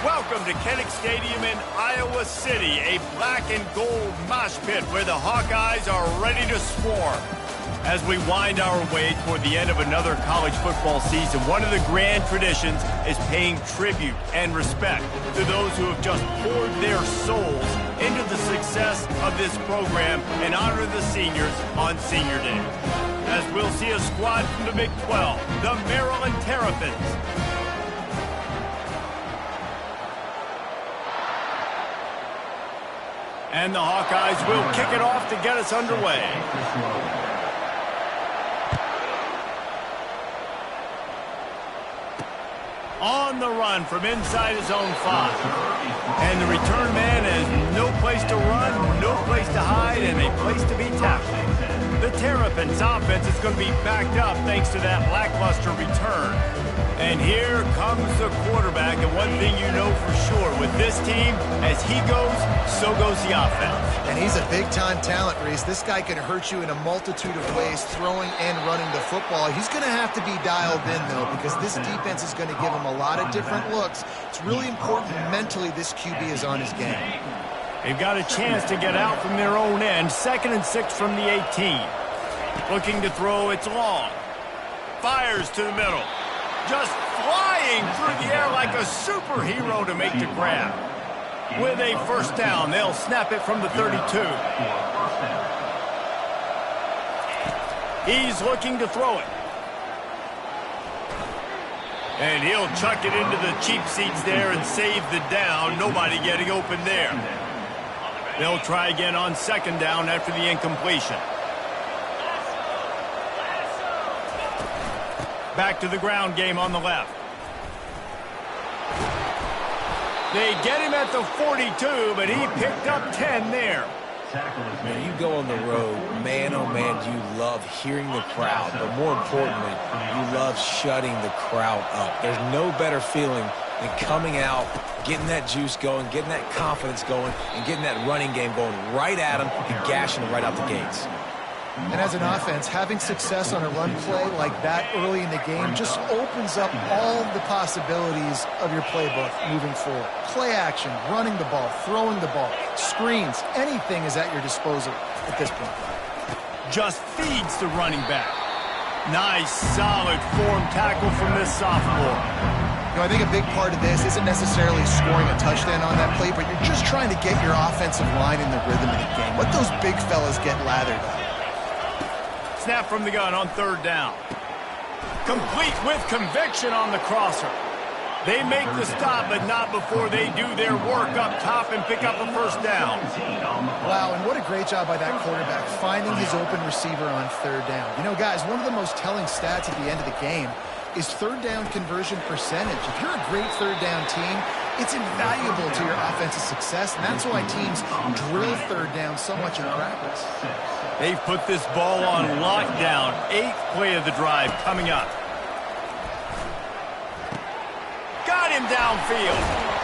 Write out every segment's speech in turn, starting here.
Welcome to Kinnick Stadium in Iowa City, a black and gold mosh pit where the Hawkeyes are ready to swarm. As we wind our way toward the end of another college football season, one of the grand traditions is paying tribute and respect to those who have just poured their souls into the success of this program and honor the seniors on Senior Day. As we'll see a squad from the Big 12, the Maryland Terrapins. And the Hawkeyes will kick it off to get us underway. On the run from inside his own 5. And the return man has no place to run, no place to hide, and a place to be tackled. The Terrapins offense is going to be backed up thanks to that lackluster return. And here comes the quarterback, and one thing you know for sure, with this team, as he goes, so goes the offense. And he's a big-time talent, Reese. This guy can hurt you in a multitude of ways, throwing and running the football. He's going to have to be dialed in, though, because this defense is going to give him a lot of different looks. It's really important mentally this QB is on his game. They've got a chance to get out from their own end. 2nd and 6 from the 18. Looking to throw, it's long. Fires to the middle. Just flying through the air like a superhero to make the grab. With a first down, they'll snap it from the 32. He's looking to throw it. And he'll chuck it into the cheap seats there and save the down. Nobody getting open there. They'll try again on 2nd down after the incompletion. Back to the ground game on the left. They get him at the 42, but he picked up 10 there. When you go on the road, man, oh man, you love hearing the crowd. But more importantly, you love shutting the crowd up. There's no better feeling than coming out, getting that juice going, getting that confidence going, and getting that running game going right at them and gashing them right out the gates. And as an offense, having success on a run play like that early in the game just opens up all the possibilities of your playbook moving forward. Play action, running the ball, throwing the ball, screens, anything is at your disposal at this point. Just feeds the running back. Nice, solid form tackle from this sophomore. You know, I think a big part of this isn't necessarily scoring a touchdown on that play, but you're just trying to get your offensive line in the rhythm of the game. Let those big fellas get lathered up. Snap from the gun on 3rd down. Complete with conviction on the crosser. They make the stop, but not before they do their work up top and pick up a first down. Wow, and what a great job by that quarterback, finding his open receiver on 3rd down. You know, guys, one of the most telling stats at the end of the game is 3rd down conversion percentage. If you're a great 3rd down team, it's invaluable to your offensive success, and that's why teams drill 3rd down so much in practice. They've put this ball on lockdown. 8th play of the drive coming up. Got him downfield.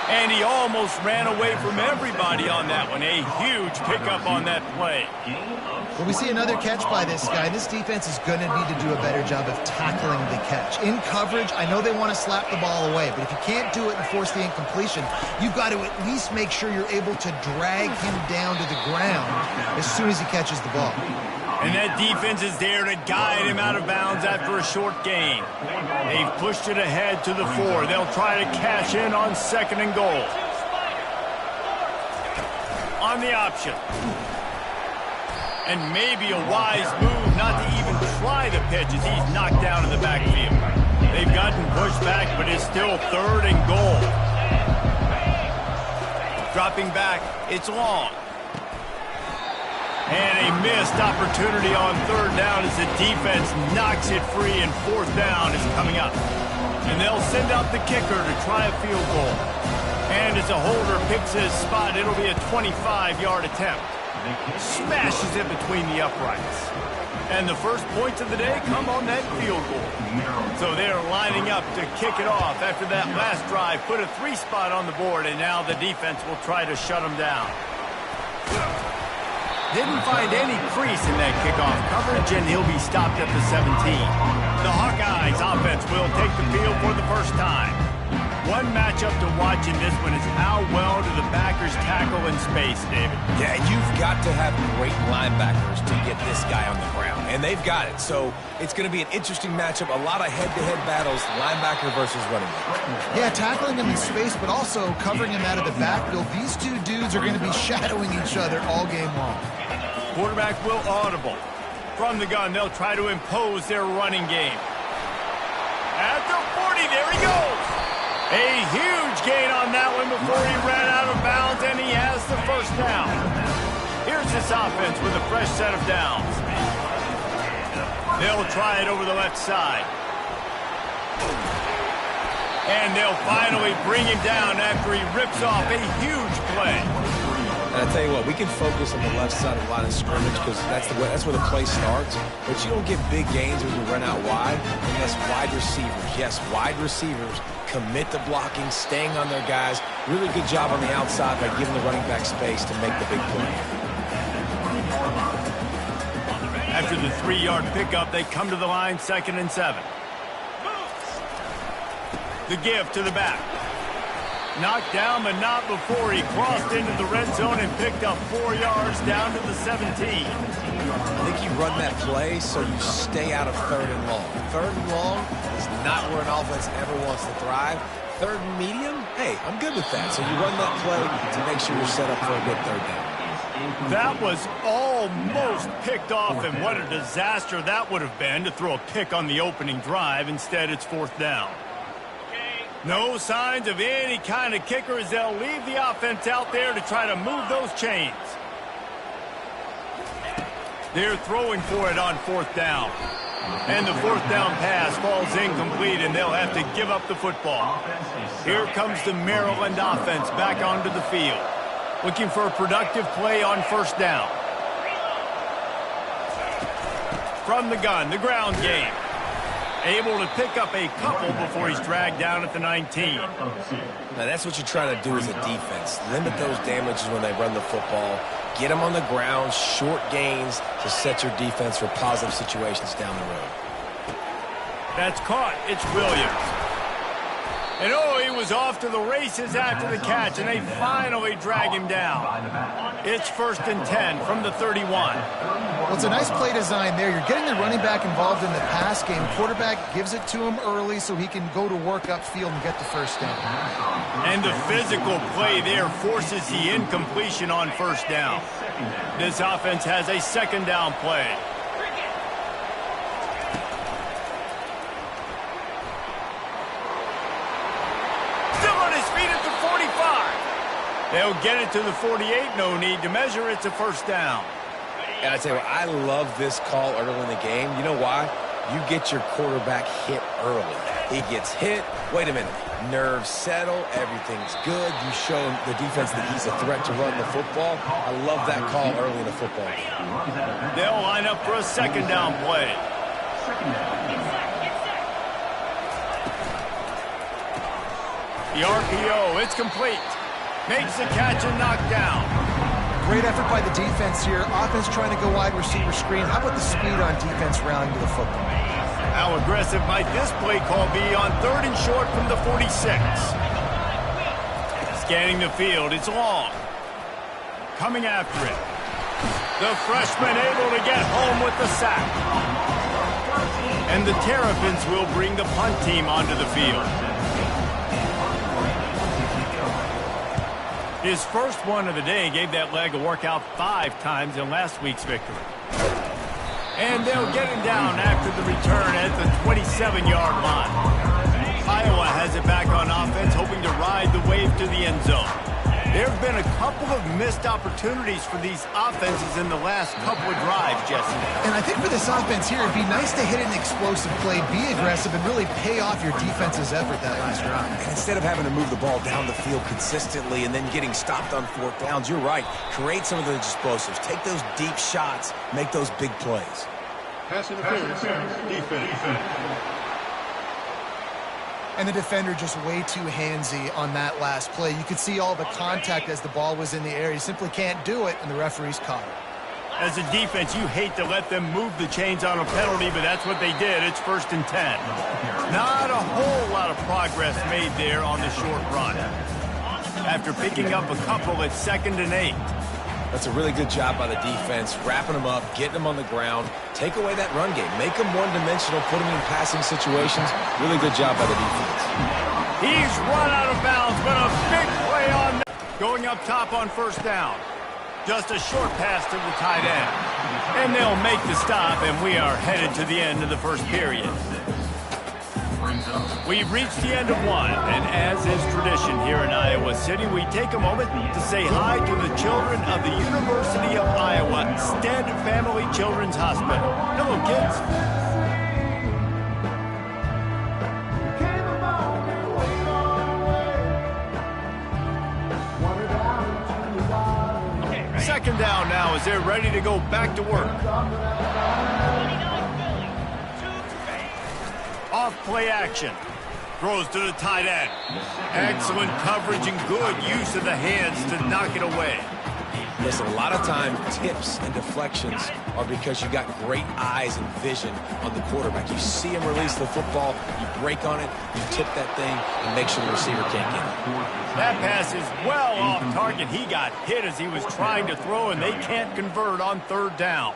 And he almost ran away from everybody on that one. A huge pickup on that play. Well, we see another catch by this guy. This defense is going to need to do a better job of tackling the catch. In coverage, I know they want to slap the ball away, but if you can't do it and force the incompletion, you've got to at least make sure you're able to drag him down to the ground as soon as he catches the ball. And that defense is there to guide him out of bounds after a short gain. They've pushed it ahead to the 4. They'll try to cash in on 2nd and goal. On the option. And maybe a wise move not to even try the pitch as he's knocked down in the backfield. They've gotten pushed back, but it's still 3rd and goal. Dropping back, it's long. And a missed opportunity on 3rd down as the defense knocks it free, and 4th down is coming up. And they'll send out the kicker to try a field goal. And as a holder picks his spot, it'll be a 25-yard attempt. Smashes it between the uprights. And the first points of the day come on that field goal. So they're lining up to kick it off after that last drive. Put a 3-spot on the board, and now the defense will try to shut them down. Didn't find any crease in that kickoff coverage, and he'll be stopped at the 17. The Hawkeyes offense will take the field for the first time. One matchup to watch in this one is how well do the backers tackle in space, David. Yeah, and you've got to have great linebackers to get this guy on the ground, and they've got it. So it's going to be an interesting matchup, a lot of head-to-head battles, linebacker versus running back. Yeah, tackling him in space, but also covering him out of the backfield. These two dudes are going to be shadowing each other all game long. Quarterback will audible. From the gun, they'll try to impose their running game. At the 40, there he goes. A huge gain on that one before he ran out of bounds, and he has the first down. Here's this offense with a fresh set of downs. They'll try it over the left side. And they'll finally bring him down after he rips off a huge play. And I tell you what, we can focus on the left side of the line of scrimmage because that's where the play starts. But you don't get big gains when you run out wide unless wide receivers. Yes, wide receivers commit to blocking, staying on their guys. Really good job on the outside by giving the running back space to make the big play. After the 3-yard pickup, they come to the line, 2nd and 7. The give to the back. Knocked down, but not before he crossed into the red zone and picked up 4 yards down to the 17. I think you run that play so you stay out of 3rd and long. 3rd and long is not where an offense ever wants to thrive. 3rd and medium, hey, I'm good with that. So you run that play to make sure you're set up for a good 3rd down. That was almost picked off, and what a disaster that would have been to throw a pick on the opening drive. Instead, it's 4th down. No signs of any kind of kicker as they'll leave the offense out there to try to move those chains. They're throwing for it on 4th down. And the 4th down pass falls incomplete, and they'll have to give up the football. Here comes the Maryland offense back onto the field, looking for a productive play on 1st down. From the gun, the ground game. Able to pick up a couple before he's dragged down at the 19. Now, that's what you try to do as a defense. Limit those damages when they run the football. Get them on the ground, short gains to set your defense for positive situations down the road. That's caught. It's Williams. And oh, he was off to the races after the catch, and they finally drag him down. It's 1st and 10 from the 31. Well, it's a nice play design there. You're getting the running back involved in the pass game. Quarterback gives it to him early so he can go to work upfield and get the 1st down. And the physical play there forces the incompletion on 1st down. This offense has a 2nd down play. They'll get it to the 48. No need to measure. It's a 1st down. And I tell you what, I love this call early in the game. You know why? You get your quarterback hit early. He gets hit. Wait a minute. Nerves settle. Everything's good. You show the defense that he's a threat to run the football. I love that call early in the football game. They'll line up for a 2nd down play. The RPO, it's complete. Makes the catch and knocked down. Great effort by the defense here. Offense trying to go wide receiver screen. How about the speed on defense rallying to the football? How aggressive might this play call be on 3rd and short from the 46? Scanning the field, it's long. Coming after it. The freshman able to get home with the sack. And the Terrapins will bring the punt team onto the field. His first one of the day gave that leg a workout 5 times in last week's victory. And they'll get him down after the return at the 27-yard line. Iowa has it back on offense, hoping to ride the wave to the end zone. There have been a couple of missed opportunities for these offenses in the last couple of drives, Jesse. And I think for this offense here, it'd be nice to hit an explosive play, be aggressive, and really pay off your defense's effort that last drive. And instead of having to move the ball down the field consistently and then getting stopped on 4th downs, you're right. Create some of those explosives. Take those deep shots. Make those big plays. Pass interference. Defense. And the defender just way too handsy on that last play. You could see all the contact as the ball was in the air. He simply can't do it, and the referee's caught it. As a defense, you hate to let them move the chains on a penalty, but that's what they did. It's 1st and 10. Not a whole lot of progress made there on the short run. After picking up a couple at 2nd and 8. That's a really good job by the defense, wrapping them up, getting them on the ground, take away that run game, make them one-dimensional, put them in passing situations. Really good job by the defense. He's run out of bounds, but a big play on that. Going up top on 1st down. Just a short pass to the tight end. And they'll make the stop, and we are headed to the end of the 1st period. We've reached the end of one, and as is tradition here in Iowa City, we take a moment to say hi to the children of the University of Iowa Stead Family Children's Hospital. Hello, kids. Second down now as they're ready to go back to work. Off play action. Throws to the tight end. Excellent coverage and good use of the hands to knock it away. Listen, a lot of time tips and deflections are because you got great eyes and vision on the quarterback. You see him release the football, you break on it, you tip that thing, and make sure the receiver can't get it. That pass is well off target. He got hit as he was trying to throw, and they can't convert on 3rd down.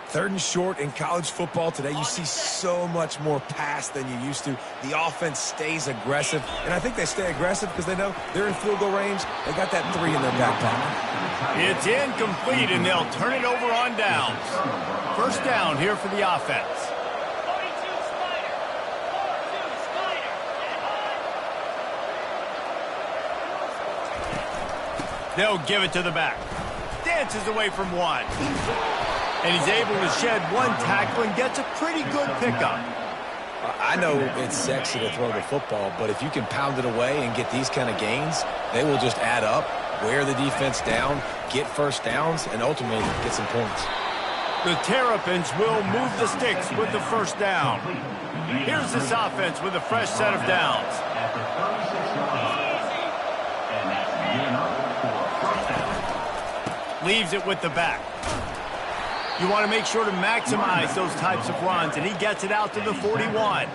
3rd and short in college football today, you see so much more pass than you used to. The offense stays aggressive, and I think they stay aggressive because they know they're in field goal range. They got that 3 in their back pocket. It's incomplete, and they'll turn it over on downs. 1st down here for the offense. They'll give it to the back. Dances away from one. And he's able to shed one tackle and gets a pretty good pickup. I know it's sexy to throw the football, but if you can pound it away and get these kind of gains, they will just add up, wear the defense down, get 1st downs, and ultimately get some points. The Terrapins will move the sticks with the 1st down. Here's this offense with a fresh set of downs. Leaves it with the back. You want to make sure to maximize those types of runs, and he gets it out to the 41.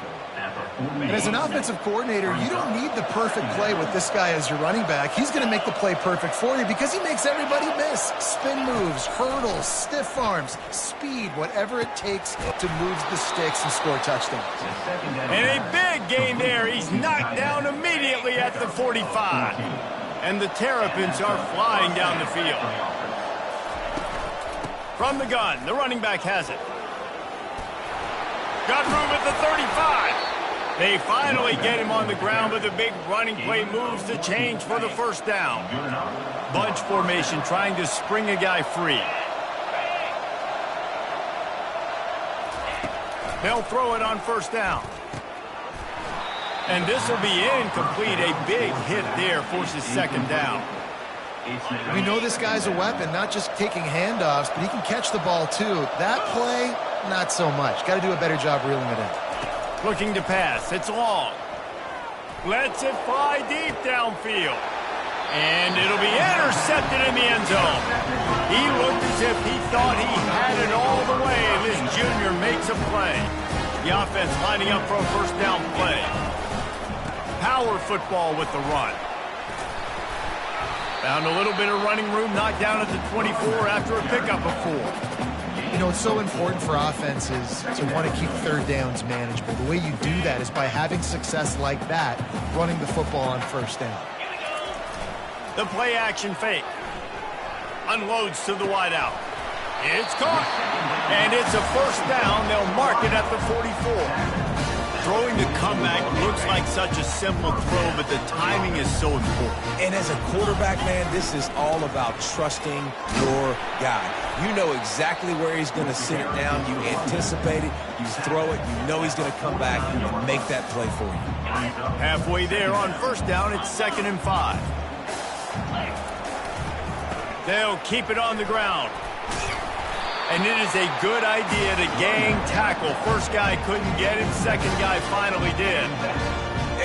And as an offensive coordinator, you don't need the perfect play with this guy as your running back. He's going to make the play perfect for you because he makes everybody miss. Spin moves, hurdles, stiff arms, speed, whatever it takes to move the sticks and score touchdowns. And a big gain there. He's knocked down immediately at the 45. And the Terrapins are flying down the field. From the gun, the running back has it. Got room at the 35. They finally get him on the ground, but the big running play moves to change for the 1st down. Bunch formation trying to spring a guy free. They'll throw it on 1st down. And this will be incomplete. A big hit there forces 2nd down. We know this guy's a weapon, not just taking handoffs, but he can catch the ball too. That play, not so much. Got to do a better job reeling it in. Looking to pass. It's long. Lets it fly deep downfield. And it'll be intercepted in the end zone. He looked as if he thought he had it all the way, and this junior makes a play. The offense lining up for a 1st down play. Power football with the run. Found a little bit of running room, knocked down at the 24 after a pickup of 4. You know, it's so important for offenses to want to keep 3rd downs manageable. The way you do that is by having success like that, running the football on 1st down. The play action fake. Unloads to the wideout. It's caught. And it's a 1st down. They'll mark it at the 44. Throwing the comeback looks like such a simple throw, but the timing is so important. And as a quarterback, man, this is all about trusting your guy. You know exactly where he's going to sit it down. You anticipate it. You throw it. You know he's going to come back and make that play for you. Halfway there on 1st down, it's 2nd and 5. They'll keep it on the ground. And it is a good idea to gang tackle. 1st guy couldn't get him. 2nd guy finally did.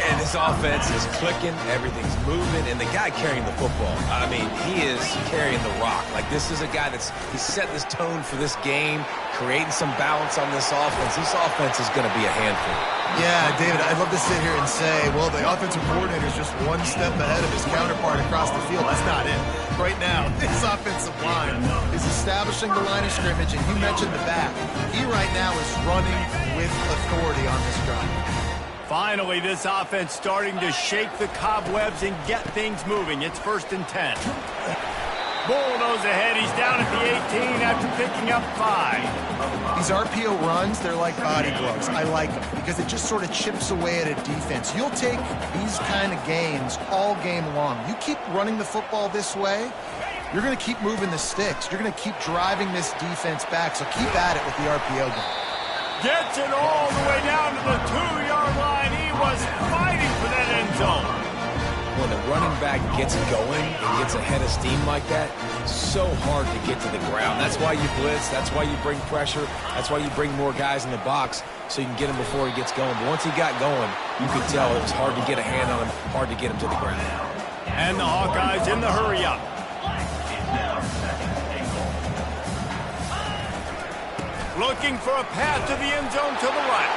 And this offense is clicking, everything's moving, and the guy carrying the football, I mean, he is carrying the rock. Like, this is a guy he's set this tone for this game, creating some balance on this offense. This offense is going to be a handful. Yeah, David, I'd love to sit here and say, well, the offensive coordinator is just one step ahead of his counterpart across the field. That's not it. Right now, this offensive line is establishing the line of scrimmage, and you mentioned the back. He right now is running with authority on this drive. Finally, this offense starting to shake the cobwebs and get things moving. It's 1st and 10. Bullnose ahead. He's down at the 18 after picking up 5. These RPO runs, they're like body gloves. I like them because it just sort of chips away at a defense. You'll take these kind of gains all game long. You keep running the football this way, you're going to keep moving the sticks. You're going to keep driving this defense back, so keep at it with the RPO game. Gets it all the way down to the 2-yard line. He was fighting for that end zone. When the running back gets going and gets ahead of steam like that, it's so hard to get to the ground. That's why you blitz. That's why you bring pressure. That's why you bring more guys in the box so you can get him before he gets going. But once he got going, you could tell it was hard to get a hand on him, hard to get him to the ground. And the Hawkeyes in the hurry up. Looking for a path to the end zone to the right.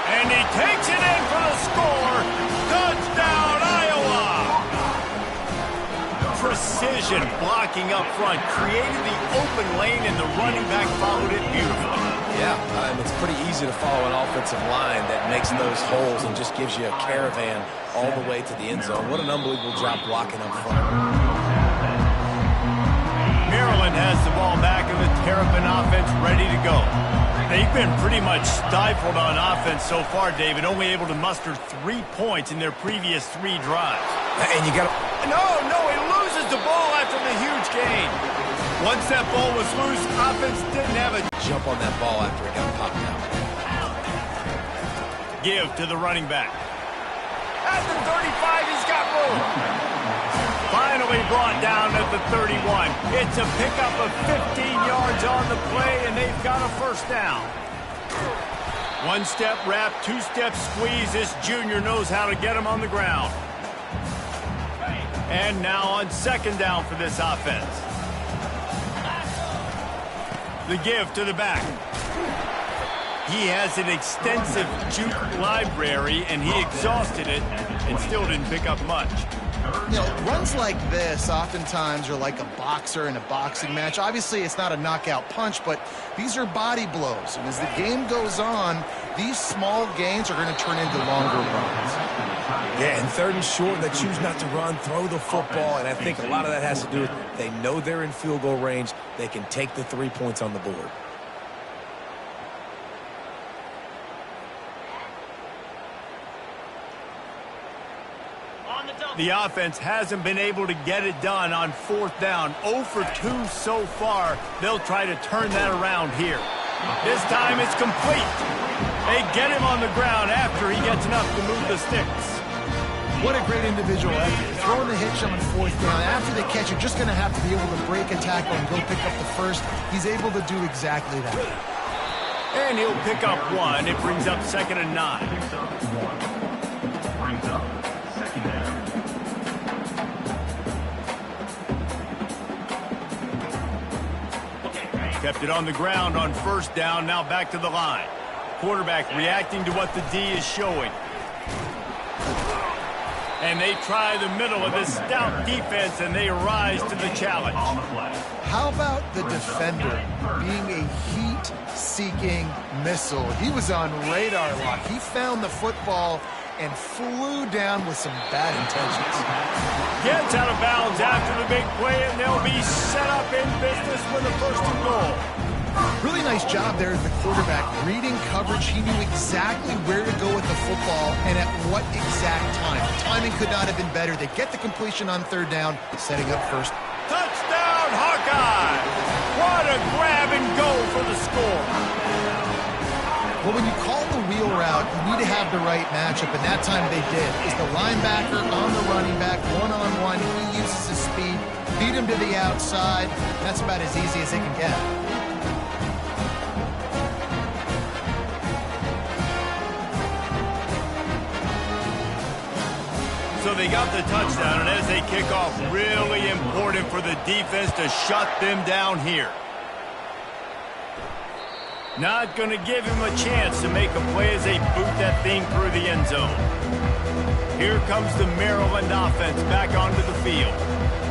And he takes it in for the score. Touchdown, Iowa! Precision blocking up front. Created the open lane, and the running back followed it beautifully. Yeah, it's pretty easy to follow an offensive line that makes those holes and just gives you a caravan all the way to the end zone. What an unbelievable job blocking up front. Maryland has the ball back in the Terrapin offense ready to go. They've been pretty much stifled on offense so far, David, only able to muster 3 points in their previous 3 drives. And you got to... No, he loses the ball after the huge gain. Once that ball was loose, offense didn't have a jump on that ball after it got popped out. Give to the running back. At the 35, he's got room. Finally brought down at the 31. It's a pickup of 15 yards on the play, and they've got a 1st down. 1-step wrap, 2-step squeeze. This junior knows how to get him on the ground. And now on 2nd down for this offense. The give to the back. He has an extensive juke library, and he exhausted it and still didn't pick up much. You know, runs like this oftentimes are like a boxer in a boxing match. Obviously, it's not a knockout punch, but these are body blows. And as the game goes on, these small gains are going to turn into longer runs. Yeah, and 3rd and short, they choose not to run, throw the football, and I think a lot of that has to do with they know they're in field goal range. They can take the 3 points on the board. The offense hasn't been able to get it done on 4th down. 0 for 2 so far. They'll try to turn that around here. This time it's complete. They get him on the ground after he gets enough to move the sticks. What a great individual effort. Throwing the hitch on 4th down. After the catch, you're just going to have to be able to break a tackle and go pick up the 1st. He's able to do exactly that. And he'll pick up 1. It brings up 2nd and 9. Kept it on the ground on 1st down, now back to the line. Quarterback reacting to what the D is showing. And they try the middle of this stout defense, and they rise to the challenge. How about the defender being a heat-seeking missile? He was on radar lock. He found the football and flew down with some bad intentions. Gets out of bounds after the big play, and they'll be set up in business with a 1st and goal. Really nice job there as the quarterback. Reading coverage, he knew exactly where to go with the football and at what exact time. The timing could not have been better. They get the completion on 3rd down, setting up 1st. Touchdown, Hawkeye! What a grab and go for the score. Well, when you call the wheel route, you need to have the right matchup, and that time they did. Is the linebacker on the running back, one-on-one. He uses his speed, beat him to the outside. That's about as easy as they can get. So they got the touchdown, and as they kick off, really important for the defense to shut them down here. Not going to give him a chance to make a play as they boot that thing through the end zone. Here comes the Maryland offense back onto the field.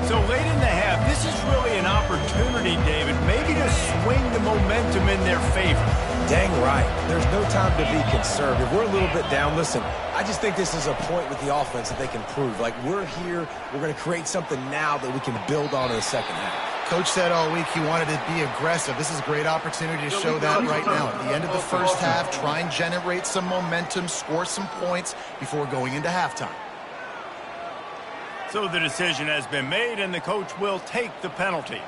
So late in the half, this is really an opportunity, David, maybe to swing the momentum in their favor. Dang right. There's no time to be conservative. We're a little bit down. Listen, I just think this is a point with the offense that they can prove. Like, we're here, we're going to create something now that we can build on in the second half. Coach said all week he wanted to be aggressive. This is a great opportunity to show that right now. At the end of the first half, try and generate some momentum, score some points before going into halftime. So the decision has been made, and the coach will take the penalty.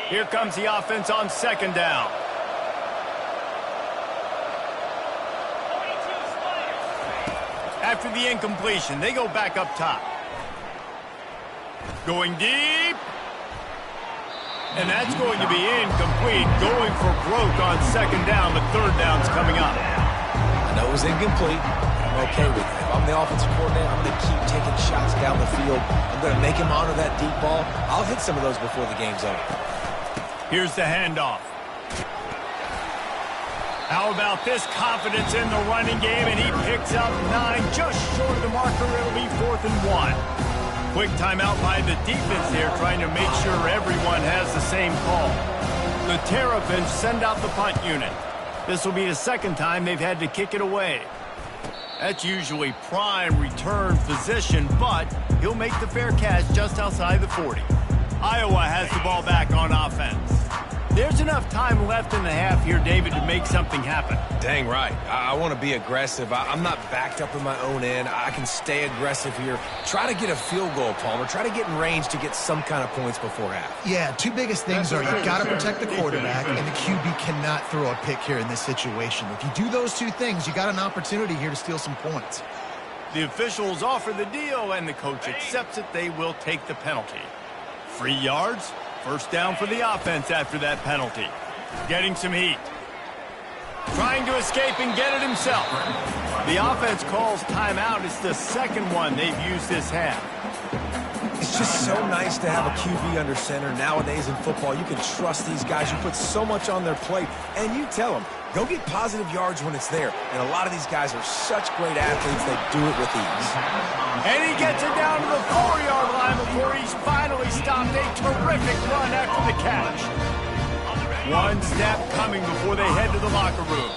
Here comes the offense on second down. After the incompletion, they go back up top. Going deep. And that's going to be incomplete. Going for broke on second down. The third down's coming up. I know it was incomplete. I'm okay with it. If I'm the offensive coordinator, I'm going to keep taking shots down the field. I'm going to make him honor that deep ball. I'll hit some of those before the game's over. Here's the handoff. How about this confidence in the running game? And he picks up 9, just short of the marker. It'll be 4th and 1. Quick timeout by the defense there, trying to make sure everyone has the same call. The Terrapins send out the punt unit. This will be the second time they've had to kick it away. That's usually prime return position, but he'll make the fair catch just outside the 40. Iowa has the ball back on offense. There's enough time left in the half here, David, to make something happen. Dang right. I want to be aggressive. I'm not backed up in my own end. I can stay aggressive here. Try to get a field goal, Palmer. Try to get in range to get some kind of points before half. Yeah, two biggest things are you've got to protect the quarterback, and the QB cannot throw a pick here in this situation. If you do those two things, you got an opportunity here to steal some points. The officials offer the deal, and the coach accepts it. They will take the penalty. 3 yards. First down for the offense after that penalty. Getting some heat. Trying to escape and get it himself. The offense calls timeout. It's the second one they've used this half. It's just so nice to have a QB under center. Nowadays in football, you can trust these guys. You put so much on their plate, and you tell them, go get positive yards when it's there. And a lot of these guys are such great athletes, they do it with ease. And he gets it down to the 4-yard line before he's finally stopped. A terrific run after the catch. One snap coming before they head to the locker room.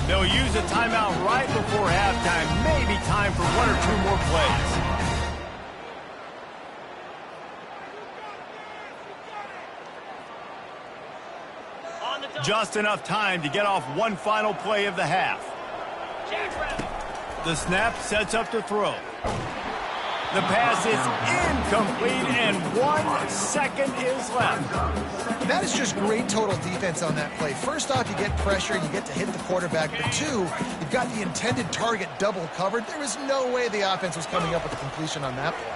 They'll use a timeout right before halftime. Maybe time for 1 or 2 more plays. Just enough time to get off one final play of the half. The snap sets up to throw. The pass is incomplete, and 1 second is left. That is just great total defense on that play. First off, you get pressure and you get to hit the quarterback. But 2, you've got the intended target double covered. There was no way the offense was coming up with a completion on that play.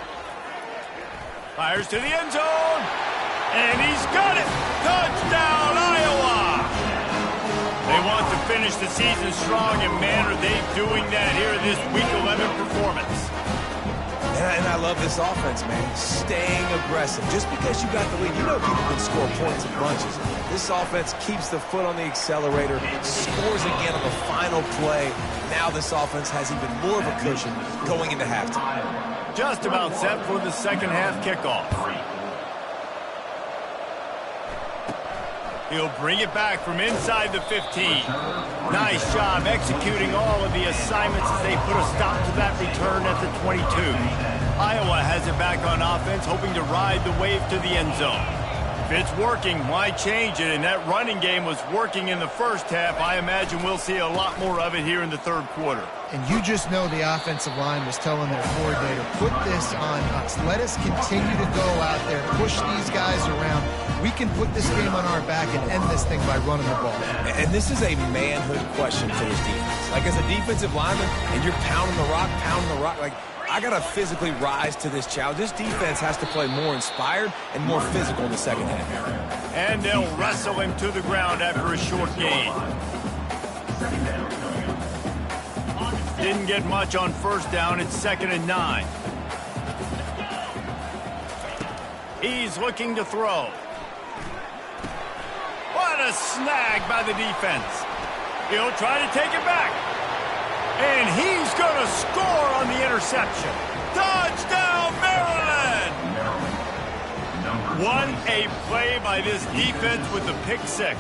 Fires to the end zone, and he's got it. Touchdown, Iowa! They want to finish the season strong, and man, are they doing that here in this Week 11 performance. And I love this offense, man. Staying aggressive. Just because you got the lead, you know people can score points in bunches. This offense keeps the foot on the accelerator, scores again on the final play. Now this offense has even more of a cushion going into halftime. Just about set for the second half kickoff. He'll bring it back from inside the 15. Nice job executing all of the assignments as they put a stop to that return at the 22. Iowa has it back on offense, hoping to ride the wave to the end zone. If it's working, why change it? And that running game was working in the first half. I imagine we'll see a lot more of it here in the third quarter. And you just know the offensive line was telling their coordinator, put this on us. Let us continue to go out there, push these guys around. We can put this game on our back and end this thing by running the ball. And this is a manhood question for this defense. Like, as a defensive lineman, and you're pounding the rock, like, I got to physically rise to this challenge. This defense has to play more inspired and more physical in the second half. And they'll wrestle him to the ground after a short gain. Didn't get much on first down. It's 2nd and 9. He's looking to throw. What a snag by the defense. He'll try to take it back. And he's going to score on the interception. Touchdown, Maryland! What a play by this defense with the pick six.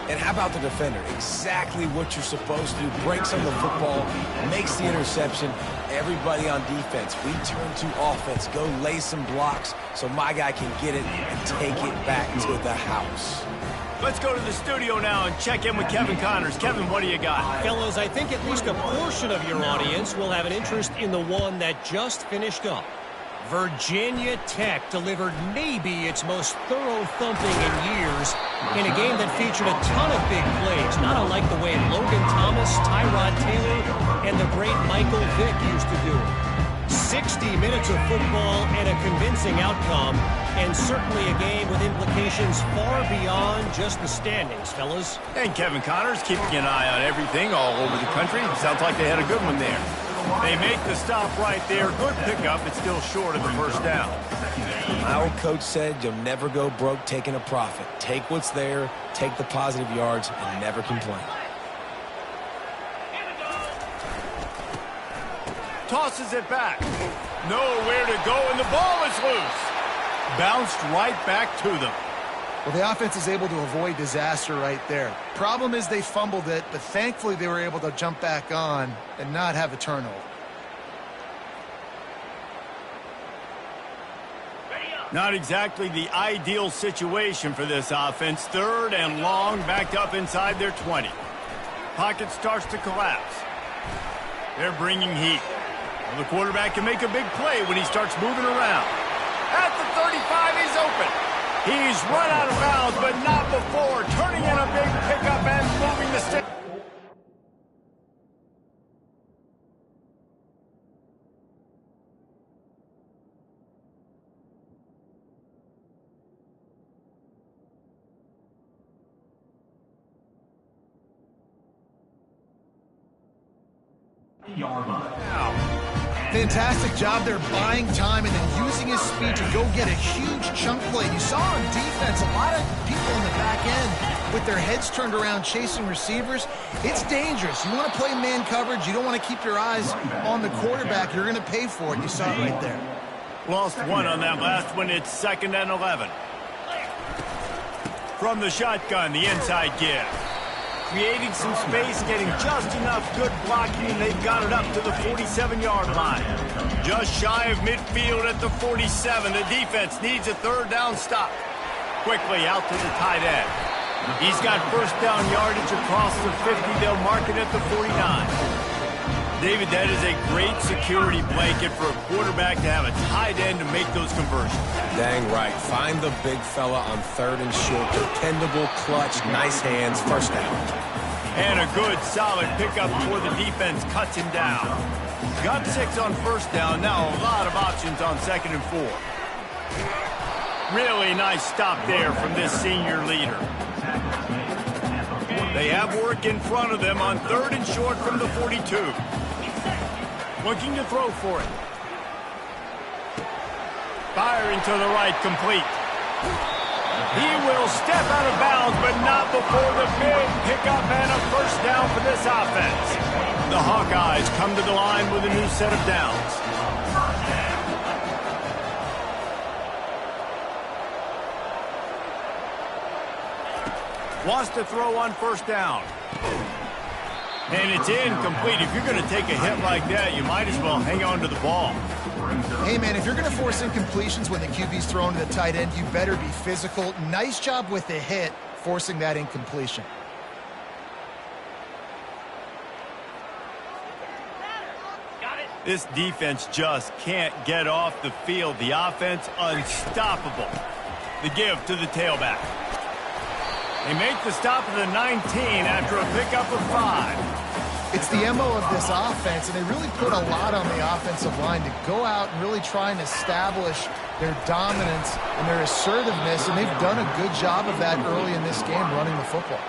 And how about the defender? Exactly what you're supposed to do. Breaks on the football, makes the interception. Everybody on defense, we turn to offense. Go lay some blocks so my guy can get it and take it back to the house. Let's go to the studio now and check in with Kevin Connors. Kevin, what do you got? Fellas, I think at least a portion of your audience will have an interest in the one that just finished up. Virginia Tech delivered maybe its most thorough thumping in years in a game that featured a ton of big plays, not unlike the way Logan Thomas, Tyrod Taylor, and the great Michael Vick used to do it. 60 minutes of football and a convincing outcome, and certainly a game with implications far beyond just the standings, fellas. And Kevin Connors keeping an eye on everything all over the country. Sounds like they had a good one there. They make the stop right there. Good pickup. It's still short of the first down. My old coach said you'll never go broke taking a profit. Take what's there, take the positive yards, and never complain. Tosses it back. Nowhere to go, and the ball is loose. Bounced right back to them. Well, the offense is able to avoid disaster right there. Problem is they fumbled it, but thankfully they were able to jump back on and not have a turnover. Not exactly the ideal situation for this offense. 3rd and long, backed up inside their 20. Pocket starts to collapse. They're bringing heat. Well, the quarterback can make a big play when he starts moving around. At the 35, he's open. He's run out of bounds, but not before turning in a big pickup and moving the stick. Fantastic job there buying time and then using his speed to go get a huge chunk play. You saw on defense a lot of people in the back end with their heads turned around chasing receivers. It's dangerous. You want to play man coverage. You don't want to keep your eyes on the quarterback. You're going to pay for it. You saw it right there. Lost one on that last one. It's 2nd and 11. From the shotgun, the inside give. Creating some space, getting just enough good blocking, and they've got it up to the 47-yard line. Just shy of midfield at the 47. The defense needs a 3rd down stop. Quickly out to the tight end. He's got first down yardage across the 50. They'll mark it at the 49. David, that is a great security blanket for a quarterback to have a tight end to make those conversions. Dang right. Find the big fella on 3rd and short. Dependable, clutch, nice hands, first down. And a good, solid pickup before the defense cuts him down. Got 6 on first down. Now a lot of options on 2nd and 4. Really nice stop there from this senior leader. They have work in front of them on 3rd and short from the 42. Looking to throw for it. Firing to the right, complete. He will step out of bounds, but not before the big pickup and a first down for this offense. The Hawkeyes come to the line with a new set of downs. Wants to throw on first down. And it's incomplete. If you're going to take a hit like that, you might as well hang on to the ball. Hey, man, if you're going to force incompletions when the QB's thrown to the tight end, you better be physical. Nice job with the hit, forcing that incompletion. This defense just can't get off the field. The offense, unstoppable. The give to the tailback. They make the stop of the 19 after a pickup of 5. It's the MO of this offense, and they really put a lot on the offensive line to go out and really try and establish their dominance and their assertiveness, and they've done a good job of that early in this game running the football.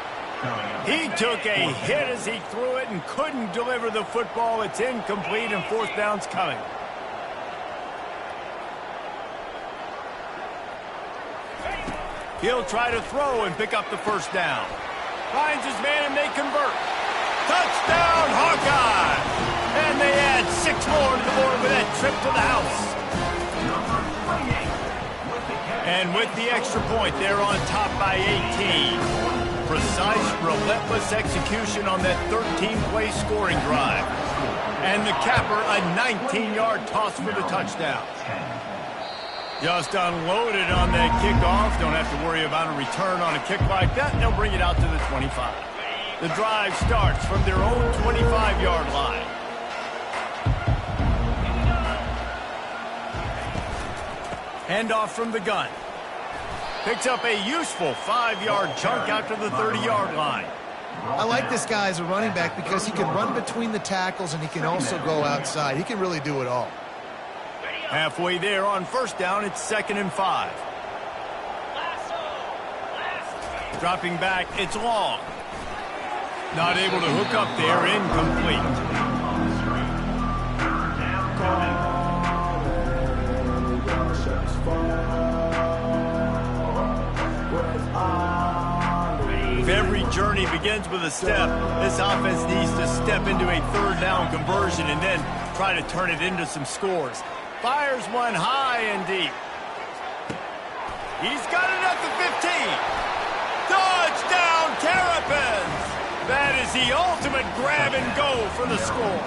He took a hit as he threw it and couldn't deliver the football. It's incomplete, and fourth down's coming. He'll try to throw and pick up the first down. Finds his man and they convert. Touchdown, Hawkeye! And they add 6 more to the board with that trip to the house. And with the extra point, they're on top by 18. Precise, relentless execution on that 13-play scoring drive. And the capper, a 19-yard toss for the touchdown. Just unloaded on that kickoff. Don't have to worry about a return on a kick like that. They'll bring it out to the 25. The drive starts from their own 25-yard line. Handoff from the gun. Picks up a useful 5-yard chunk out to the 30-yard line. I like this guy as a running back because he can run between the tackles and he can also go outside. He can really do it all. Halfway there on first down, it's 2nd and 5. Dropping back, it's long. Not able to hook up there, incomplete. If every journey begins with a step, this offense needs to step into a third down conversion and then try to turn it into some scores. Fires one high and deep. He's got it at the 15. Touchdown, Terrapins! That is the ultimate grab and go for the score.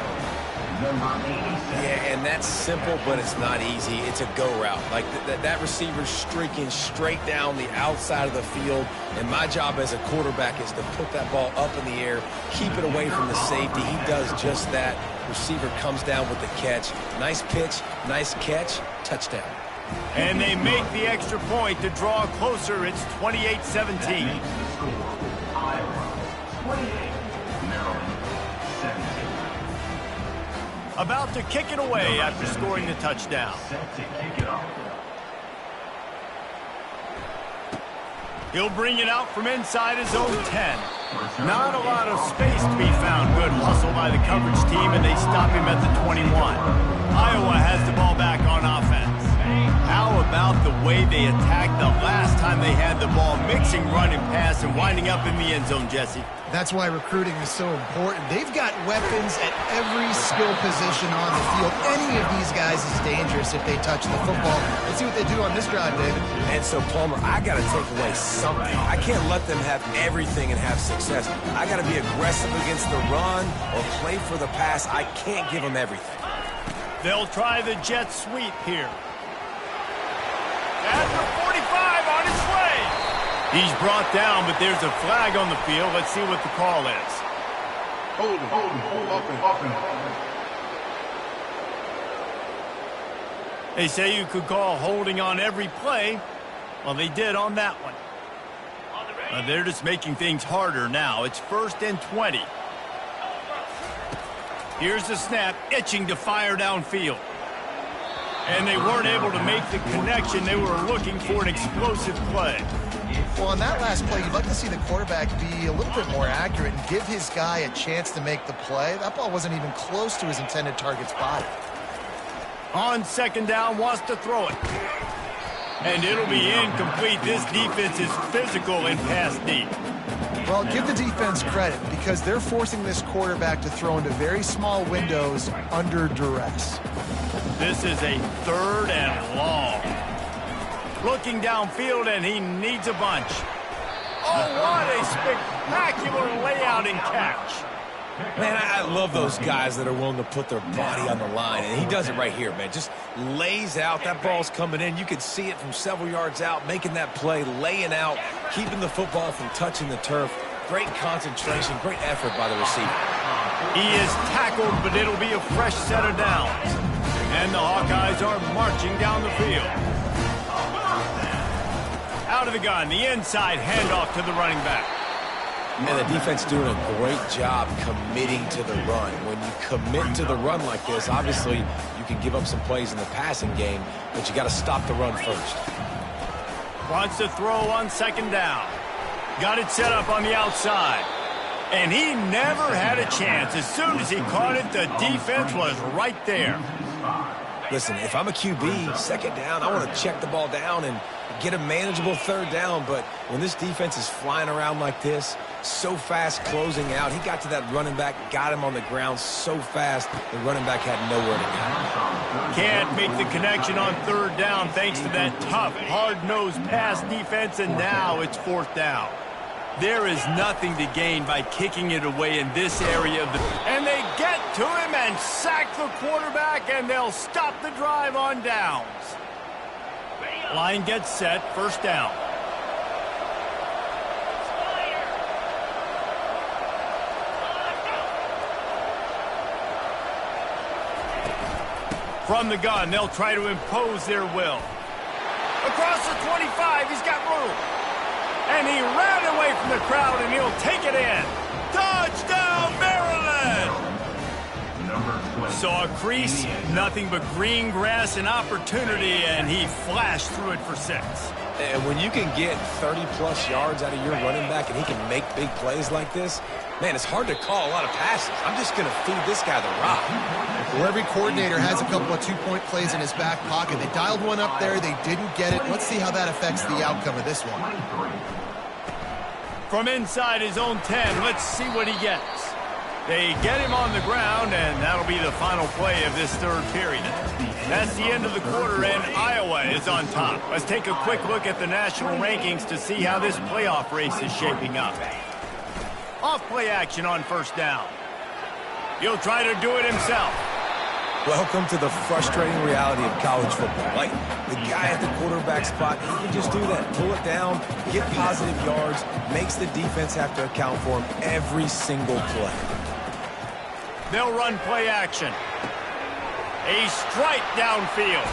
Yeah, and that's simple, but it's not easy. It's a go route. Like that receiver's streaking straight down the outside of the field, and my job as a quarterback is to put that ball up in the air, keep it away from the safety. He does just that. Receiver comes down with the catch. Nice pitch, nice catch, touchdown. And they make the extra point to draw closer. It's 28-17. About to kick it away after scoring the touchdown. He'll bring it out from inside his own 10. Not a lot of space to be found. Good hustle by the coverage team, and they stop him at the 21. Iowa has the ball back on offense. How about the way they attacked the last time they had the ball, mixing run and pass and winding up in the end zone, Jesse? That's why recruiting is so important. They've got weapons at every skill position on the field. Any of these guys is dangerous if they touch the football. Let's see what they do on this drive, David. And so, Palmer, I got to take away something. I can't let them have everything and have success. I got to be aggressive against the run or play for the pass. I can't give them everything. They'll try the jet sweep here. After 45 on his way. He's brought down, but there's a flag on the field. Let's see what the call is. Hold offense. They say you could call holding on every play. Well, they did on that one. They're just making things harder now. It's 1st and 20. Here's the snap, itching to fire downfield. And they weren't able to make the connection. They were looking for an explosive play. Well, on that last play, you'd like to see the quarterback be a little bit more accurate and give his guy a chance to make the play. That ball wasn't even close to his intended target's body. On 2nd down, wants to throw it. And it'll be incomplete. This defense is physical and pass deep. Well, give the defense credit because they're forcing this quarterback to throw into very small windows under duress. This is a 3rd and long. Looking downfield, and he needs a bunch. Oh, what a spectacular layout and catch. Man, I love those guys that are willing to put their body on the line, and he does it right here, man. Just lays out. That ball's coming in. You can see it from several yards out, making that play, laying out, keeping the football from touching the turf. Great concentration, great effort by the receiver. He is tackled, but it'll be a fresh set of downs. And the Hawkeyes are marching down the field. Out of the gun, the inside handoff to the running back. And the defense doing a great job committing to the run. When you commit to the run like this, obviously you can give up some plays in the passing game, but you got to stop the run first. Wants to throw on 2nd down. Got it set up on the outside. And he never had a chance. As soon as he caught it, the defense was right there. Listen, if I'm a QB, second down, I want to check the ball down and get a manageable third down. But when this defense is flying around like this, so fast closing out, he got to that running back, got him on the ground so fast, the running back had nowhere to go. Can't make the connection on third down thanks to that tough, hard-nosed pass defense, and now it's fourth down. There is nothing to gain by kicking it away in this area of the... And they get to him and sack the quarterback, and they'll stop the drive on downs. Line gets set, first down. From the gun, they'll try to impose their will. Across the 25, he's got room. And he ran away from the crowd, and he'll take it in. Touchdown, Maryland! Saw a crease, nothing but green grass and opportunity, and he flashed through it for 6. And when you can get 30-plus yards out of your running back and he can make big plays like this, man, it's hard to call a lot of passes. I'm just going to feed this guy the rock. Well, every coordinator has a couple of two-point plays in his back pocket. They dialed one up there. They didn't get it. Let's see how that affects the outcome of this one. From inside his own 10, let's see what he gets. They get him on the ground, and that'll be the final play of this third period. That's the end of the quarter, and Iowa is on top. Let's take a quick look at the national rankings to see how this playoff race is shaping up. Off-play action on first down. He'll try to do it himself. Welcome to the frustrating reality of college football. Like, the guy at the quarterback spot, he can just do that. Pull it down, get positive yards, makes the defense have to account for him every single play. They'll run play action. A strike downfield.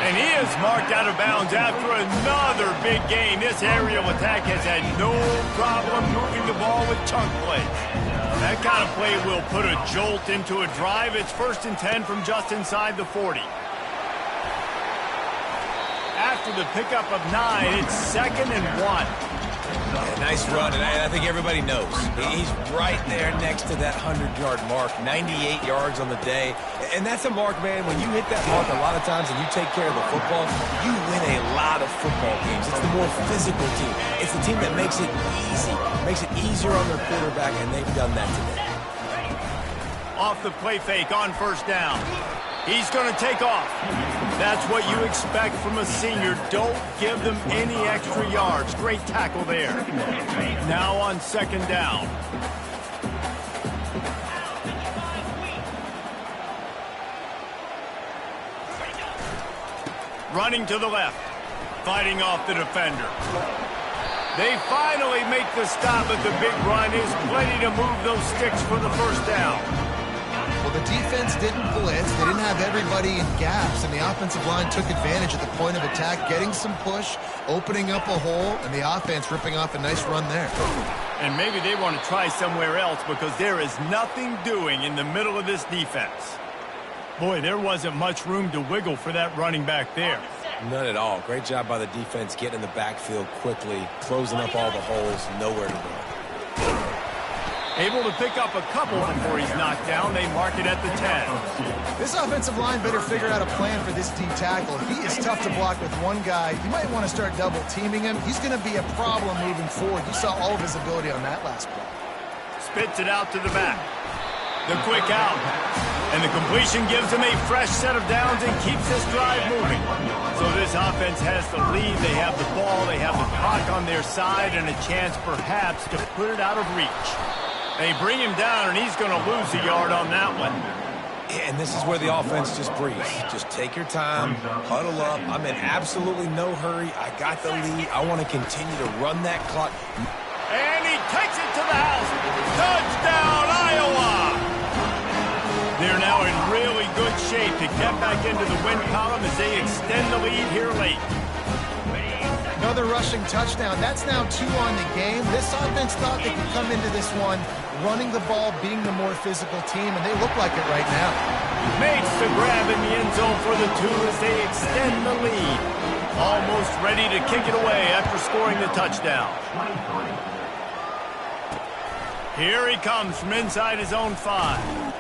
And he is marked out of bounds after another big gain. This aerial attack has had no problem moving the ball with chunk plays. That kind of play will put a jolt into a drive. It's 1st and 10 from just inside the 40. After the pickup of 9, it's 2nd and 1. Yeah, nice run, and I think everybody knows. He's right there next to that 100-yard mark, 98 yards on the day. And that's a mark, man, when you hit that mark a lot of times and you take care of the football, you win a lot of football games. It's the more physical team. It's the team that makes it easy, makes it easier on their quarterback, and they've done that today. Off the play fake on first down. He's going to take off. That's what you expect from a senior. Don't give them any extra yards. Great tackle there. Now on 2nd down. Running to the left. Fighting off the defender. They finally make the stop, but the big run is plenty to move those sticks for the first down. Well, the defense didn't blitz. They didn't have everybody in gaps, and the offensive line took advantage at the point of attack, getting some push, opening up a hole, and the offense ripping off a nice run there. And maybe they want to try somewhere else because there is nothing doing in the middle of this defense. Boy, there wasn't much room to wiggle for that running back there. None at all. Great job by the defense getting in the backfield quickly, closing up all the holes, nowhere to go. Able to pick up a couple before he's knocked down. They mark it at the 10. This offensive line better figure out a plan for this D tackle. If he is tough to block with one guy, you might want to start double teaming him. He's going to be a problem moving forward. You saw all of his ability on that last play. Spits it out to the back. The quick out. And the completion gives him a fresh set of downs and keeps this drive moving. So this offense has the lead. They have the ball. They have the clock on their side and a chance perhaps to put it out of reach. They bring him down, and he's going to lose a yard on that one. Yeah, and this is where the offense just breathes. Just take your time, huddle up. I'm in absolutely no hurry. I got the lead. I want to continue to run that clock. And he takes it to the house. Touchdown, Iowa! They're now in really good shape to get back into the win column as they extend the lead here late. Another rushing touchdown. That's now 2 on the game. This offense thought they could come into this one running the ball, being the more physical team, and they look like it right now. Makes the grab in the end zone for the 2 as they extend the lead. Almost ready to kick it away after scoring the touchdown. Here he comes from inside his own 5.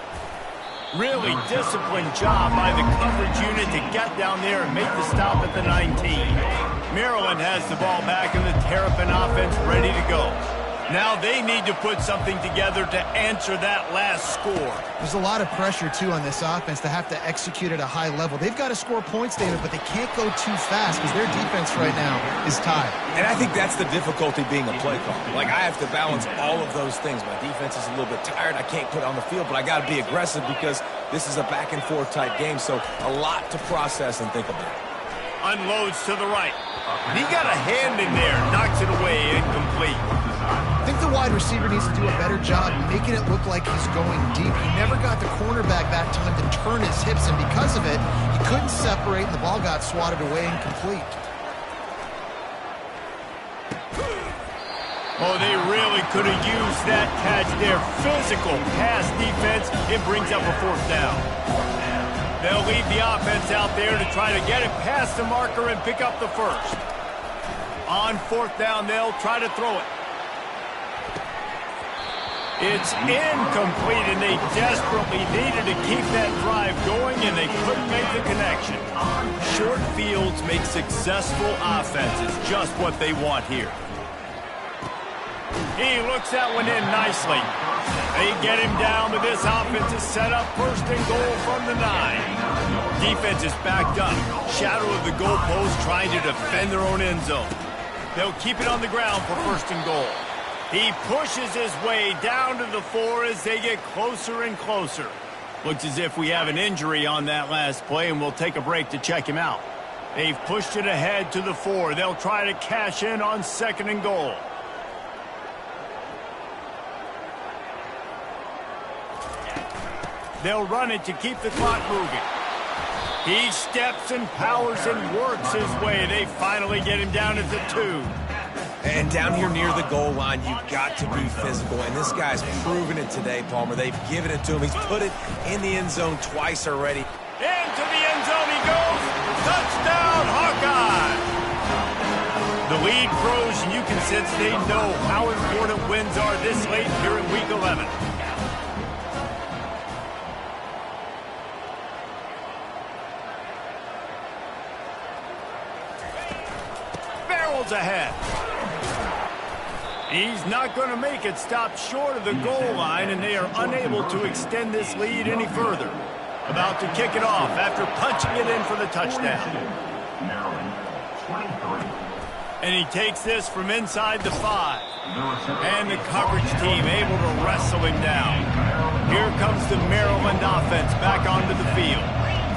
Really disciplined job by the coverage unit to get down there and make the stop at the 19. Maryland has the ball back and the Terrapin offense ready to go. Now they need to put something together to answer that last score. There's a lot of pressure, too, on this offense to have to execute at a high level. They've got to score points, David, but they can't go too fast because their defense right now is tied. And I think that's the difficulty being a play caller. Like, I have to balance all of those things. My defense is a little bit tired. I can't put it on the field, but I got to be aggressive because this is a back-and-forth type game, so a lot to process and think about. Unloads to the right. He got a hand in there, knocks it away, incomplete. I think the wide receiver needs to do a better job making it look like he's going deep. He never got the cornerback that time to turn his hips, and because of it, he couldn't separate, and the ball got swatted away incomplete. Oh, they really could have used that catch there. Physical pass defense. It brings up a 4th down. They'll leave the offense out there to try to get it past the marker and pick up the 1st. On 4th down, they'll try to throw it. It's incomplete, and they desperately needed to keep that drive going, and they couldn't make the connection. Short fields make successful offenses just what they want here. He looks that one in nicely. They get him down, but this offense is set up 1st and goal from the 9. Defense is backed up. Shadow of the goalpost trying to defend their own end zone. They'll keep it on the ground for 1st and goal. He pushes his way down to the 4 as they get closer and closer. Looks as if we have an injury on that last play, and we'll take a break to check him out. They've pushed it ahead to the 4. They'll try to cash in on 2nd and goal. They'll run it to keep the clock moving. He steps and powers and works his way. They finally get him down at the 2. And down here near the goal line, you've got to be physical. And this guy's proven it today, Palmer. They've given it to him. He's put it in the end zone twice already. Into the end zone he goes. Touchdown, Hawkeye! The lead grows, and you can sense they know how important wins are this late here in Week 11. Barrels ahead. He's not going to make it, stop short of the goal line, and they are unable to extend this lead any further. About to kick it off after punching it in for the touchdown. And he takes this from inside the 5. And the coverage team able to wrestle him down. Here comes the Maryland offense back onto the field.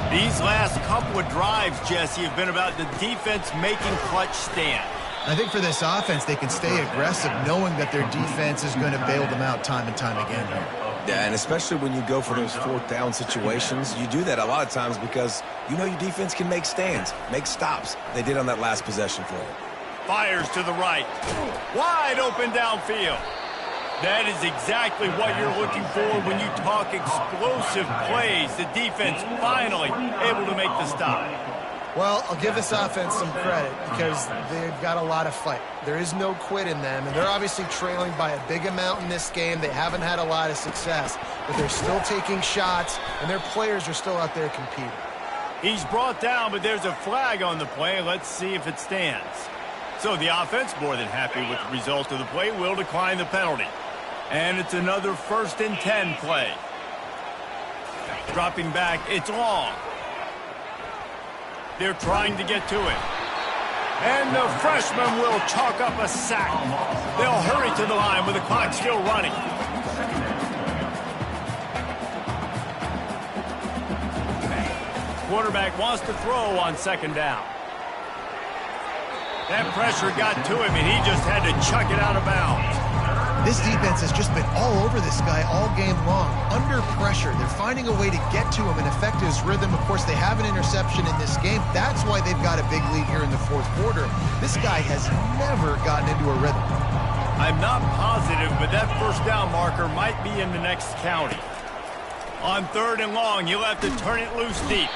These last couple of drives, Jesse, have been about the defense making clutch stand. I think for this offense, they can stay aggressive knowing that their defense is going to bail them out time and time again. Yeah, and especially when you go for those 4th down situations, you do that a lot of times because you know your defense can make stands, make stops. They did on that last possession for you. Fires to the right. Wide open downfield. That is exactly what you're looking for when you talk explosive plays. The defense finally able to make the stop. Well, I'll give this offense some credit because they've got a lot of fight. There is no quit in them, and they're obviously trailing by a big amount in this game. They haven't had a lot of success, but they're still taking shots, and their players are still out there competing. He's brought down, but there's a flag on the play. Let's see if it stands. So the offense, more than happy with the result of the play, will decline the penalty. And it's another 1st and 10 play. Dropping back, it's long. They're trying to get to it. And the freshman will chalk up a sack. They'll hurry to the line with the clock still running. Quarterback wants to throw on 2nd down. That pressure got to him, and he just had to chuck it out of bounds. This defense has just been all over this guy all game long. Under pressure, they're finding a way to get to him and affect his rhythm. Of course, they have an interception in this game. That's why they've got a big lead here in the 4th quarter. This guy has never gotten into a rhythm. I'm not positive, but that 1st down marker might be in the next county. On 3rd and long, he'll have to turn it loose deep.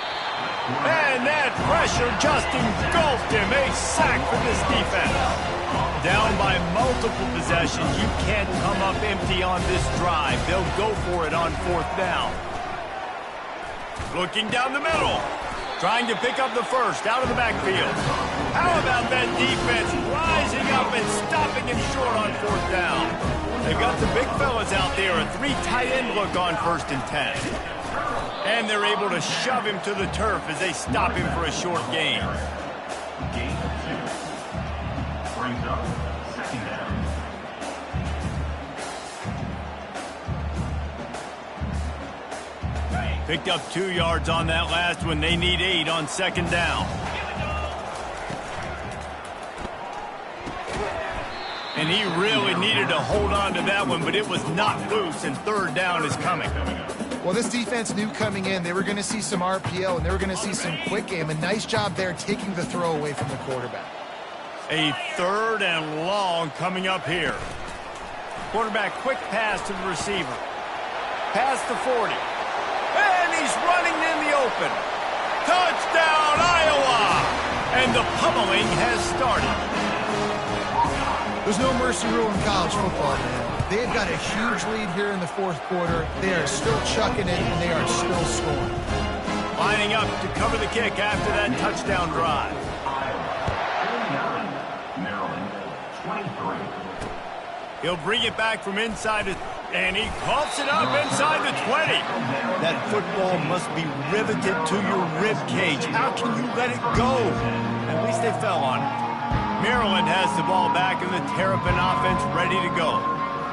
And that pressure just engulfed him. A sack for this defense. Down by multiple possessions. You can't come up empty on this drive. They'll go for it on 4th down. Looking down the middle. Trying to pick up the first out of the backfield. How about that defense rising up and stopping him short on 4th down? They've got the big fellas out there. A 3 tight end look on 1st and 10. And they're able to shove him to the turf as they stop him for a short gain. Gain 2. Brings up 2nd down. Picked up 2 yards on that last one. They need 8 on 2nd down. And he really needed to hold on to that one, but it was not loose, and 3rd down is coming. Well, this defense knew coming in they were going to see some RPO and they were going to see some quick game. A nice job there taking the throw away from the quarterback. A 3rd and long coming up here. Quarterback quick pass to the receiver. Past the 40. And he's running in the open. Touchdown, Iowa! And the pummeling has started. There's no mercy rule in college football, man. They've got a huge lead here in the 4th quarter. They are still chucking it, and they are still scoring. Lining up to cover the kick after that touchdown drive. Maryland, 23. He'll bring it back from inside it, and he coughs it up inside the 20. That football must be riveted to your rib cage. How can you let it go? At least they fell on it. Maryland has the ball back and the Terrapin offense ready to go.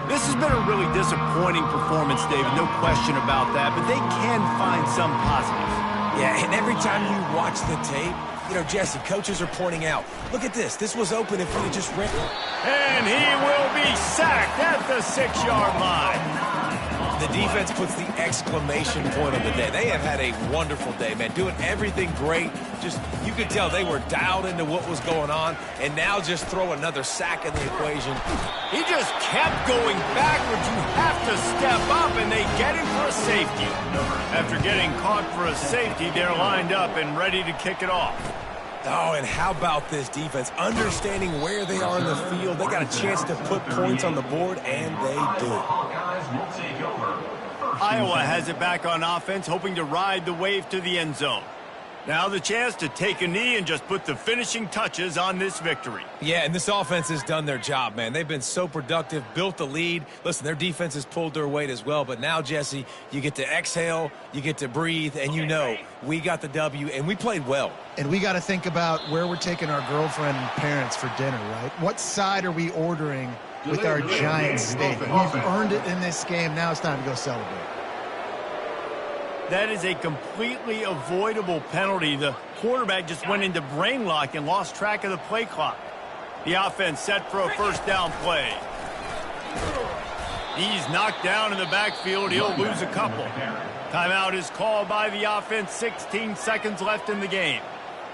This has been a really disappointing performance, David, no question about that, but they can find some positives. Yeah, and every time you watch the tape, you know, Jesse, coaches are pointing out, look at this. This was open if we'd have just ran. And he will be sacked at the 6-yard line. The defense puts the exclamation point on the day. They have had a wonderful day, man, doing everything great. Just, you could tell they were dialed into what was going on, and now just throw another sack in the equation. He just kept going backwards. You have to step up, and they get him for a safety. After getting caught for a safety, they're lined up and ready to kick it off. Oh, and how about this defense? Understanding where they are in the field. They got a chance to put points on the board, and they do. Iowa has it back on offense, hoping to ride the wave to the end zone. Now the chance to take a knee and just put the finishing touches on this victory. Yeah, and this offense has done their job, man. They've been so productive, built the lead. Listen, their defense has pulled their weight as well. But now, Jesse, you get to exhale, you get to breathe, and you know we got the W, and we played well. And we got to think about where we're taking our girlfriend and parents for dinner, right? What side are we ordering with our giant steak? We've earned it in this game. Now it's time to go celebrate. That is a completely avoidable penalty. The quarterback just went into brain lock and lost track of the play clock. The offense set for a 1st down play. He's knocked down in the backfield. He'll lose a couple. Timeout is called by the offense. 16 seconds left in the game.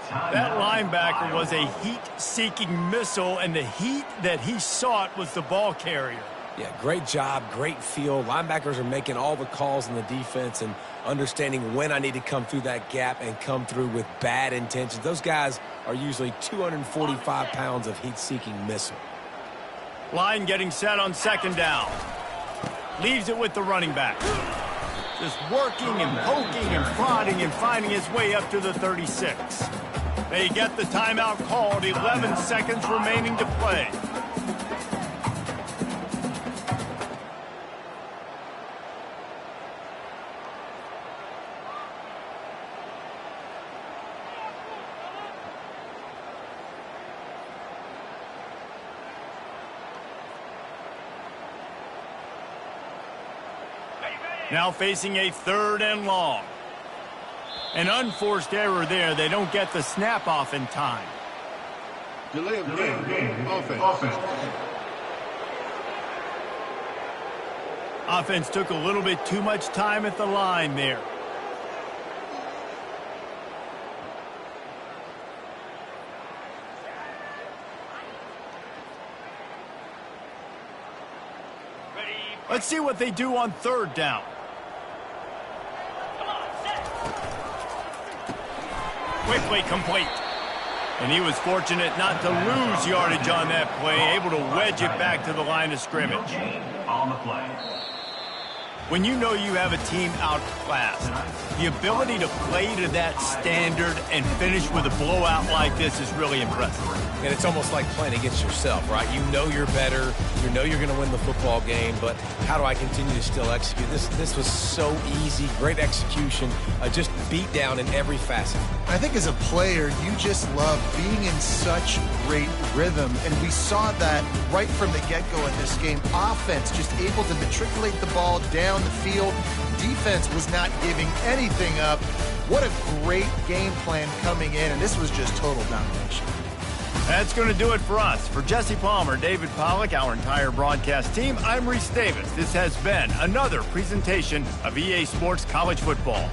That linebacker was a heat-seeking missile, and the heat that he sought was the ball carrier. Yeah, great job, great feel. Linebackers are making all the calls in the defense and understanding when I need to come through that gap and come through with bad intentions. Those guys are usually 245 pounds of heat-seeking missile. Line getting set on 2nd down. Leaves it with the running back. Just working and poking and prodding and finding his way up to the 36. They get the timeout called. 11 seconds remaining to play. Now facing a 3rd and long. An unforced error there. They don't get the snap off in time. Delay of game. Offense. Offense took a little bit too much time at the line there. Let's see what they do on 3rd down. quickly complete. And he was fortunate not to lose yardage on that play, able to wedge it back to the line of scrimmage. On the play. When you know you have a team outclassed, the ability to play to that standard and finish with a blowout like this is really impressive. And it's almost like playing against yourself, right? You know you're better. You know you're going to win the football game, but how do I continue to still execute? This was so easy, great execution, just beat down in every facet. I think as a player, you just love being in such great rhythm, and we saw that right from the get-go in this game. Offense just able to matriculate the ball down the field. Defense was not giving anything up. What a great game plan coming in, and this was just total domination. That's going to do it for us. For Jesse Palmer, David Pollack, our entire broadcast team, I'm Reese Davis. This has been another presentation of EA Sports College Football.